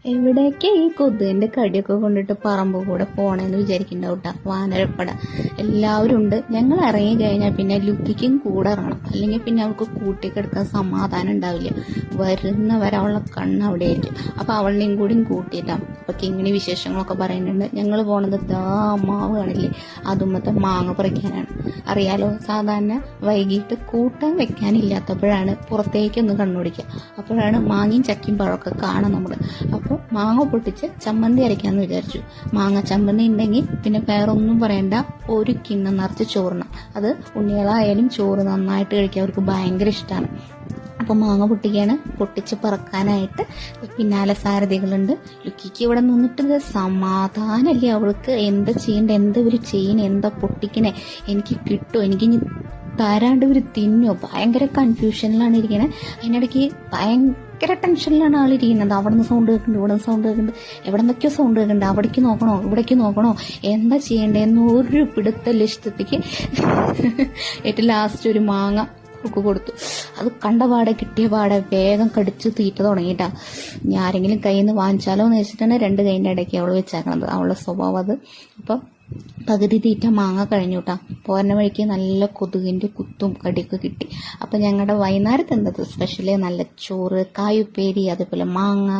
എവിടേക്ക് ഈ കൊതുകിന്റെ കടിയൊക്കെ കൊണ്ടിട്ട് പറമ്പ് കൂടെ പോണേന്ന് വിചാരിക്കണ്ടാവും ട്ടാ. വാനരപ്പട എല്ലാവരും ഉണ്ട്. ഞങ്ങൾ ഇറങ്ങി കഴിഞ്ഞാൽ പിന്നെ ലുക്കിക്കും കൂടെ ഇറങ്ങണം, അല്ലെങ്കിൽ പിന്നെ അവൾക്ക് കൂട്ടിക്കെടുക്കാൻ സമാധാനം ഉണ്ടാവില്ല. വരുന്നവരെ അവളുടെ കണ്ണ് അവിടെ ആയിരിക്കും. അപ്പൊ അവളുടെയും കൂടിയും കൂട്ടിയിട്ടാ. അപ്പൊ കിങ്ങിണി വിശേഷങ്ങളൊക്കെ പറയുന്നുണ്ട്. ഞങ്ങൾ പോണത് മാവ് കാണില്ലേ, അതുമ്മത്തെ മാങ്ങ പറിക്കാനാണ്. അറിയാലോ, സാധാരണ വൈകിട്ട് കൂട്ടാൻ വെക്കാനില്ലാത്തപ്പോഴാണ് പുറത്തേക്കൊന്ന് കണ്ണുപിടിക്കുക. അപ്പോഴാണ് മാങ്ങയും ചക്കയും പഴമൊക്കെ കാണാം നമ്മൾ. അപ്പോൾ മാങ്ങ പൊട്ടിച്ച് ചമ്മന്തി അരയ്ക്കാമെന്ന് വിചാരിച്ചു. മാങ്ങ ചമ്മന്തി ഉണ്ടെങ്കിൽ പിന്നെ വേറൊന്നും പറയണ്ട, ഒരു കിണ്ണം നിറച്ച് ചോറിന്. അത് ഉണ്ണികളായാലും ചോറ് നന്നായിട്ട് കഴിക്കാൻ അവർക്ക് ഭയങ്കര ഇഷ്ടമാണ്. അപ്പം മാങ്ങ പൊട്ടിക്കാണ്. പൊട്ടിച്ച് പറക്കാനായിട്ട് പിന്നാലെ സാരഥികളുണ്ട്. ലുക്കിക്ക് ഇവിടെ നിന്നിട്ട് സമാധാനമല്ലേ അവൾക്ക്. എന്താ ചെയ്യണ്ട, എന്താ ഒരു ചെയ്യണേ, എന്താ പൊട്ടിക്കണേ, എനിക്ക് കിട്ടുമോ, എനിക്ക് തരാണ്ട് ഒരു തിന്നോ, ഭയങ്കര കൺഫ്യൂഷനിലാണ് ഇരിക്കണേ. അതിനിടയ്ക്ക് ഭയങ്കര ടെൻഷനിലാണ് ആളിരിക്കുന്നത്. അവിടെ നിന്ന് സൗണ്ട് കേൾക്കുന്നുണ്ട്, ഇവിടെ നിന്ന് സൗണ്ട് കേൾക്കുന്നുണ്ട്, എവിടെ നിന്നൊക്കെയോ സൗണ്ട് കേൾക്കുന്നുണ്ട്. അവിടേക്ക് നോക്കണോ ഇവിടേക്ക് നോക്കണോ, എന്താ ചെയ്യേണ്ടതെന്ന് ഒരു പിടുത്തല്ല ഇഷ്ടത്തേക്ക് ഏറ്റവും ലാസ്റ്റ് ഒരു മാങ്ങ കൊടുത്തു. അത് കണ്ട പാടെ കിട്ടിയ പാടെ വേഗം കടിച്ച് തീറ്റ തുടങ്ങിയിട്ടാ. ഇനി ആരെങ്കിലും കയ്യിൽ നിന്ന് വാങ്ങിച്ചാലോ എന്ന് വെച്ചിട്ടാണ് രണ്ട് കൈൻ്റെ ഇടയ്ക്ക് അവൾ വെച്ചേക്കണത്. അവളുടെ സ്വഭാവം അത്. അപ്പം പകുതി തീറ്റ മാങ്ങ കഴിഞ്ഞു കേട്ടാ. പോരുന്ന വഴിക്ക് നല്ല കൊതുകിൻ്റെ കുത്തും കടിയൊക്കെ കിട്ടി. അപ്പം ഞങ്ങളുടെ വൈകുന്നേരത്തെ എന്തത് സ്പെഷ്യല്, നല്ല ചോറ്, കായുപ്പേരി, അതേപോലെ മാങ്ങ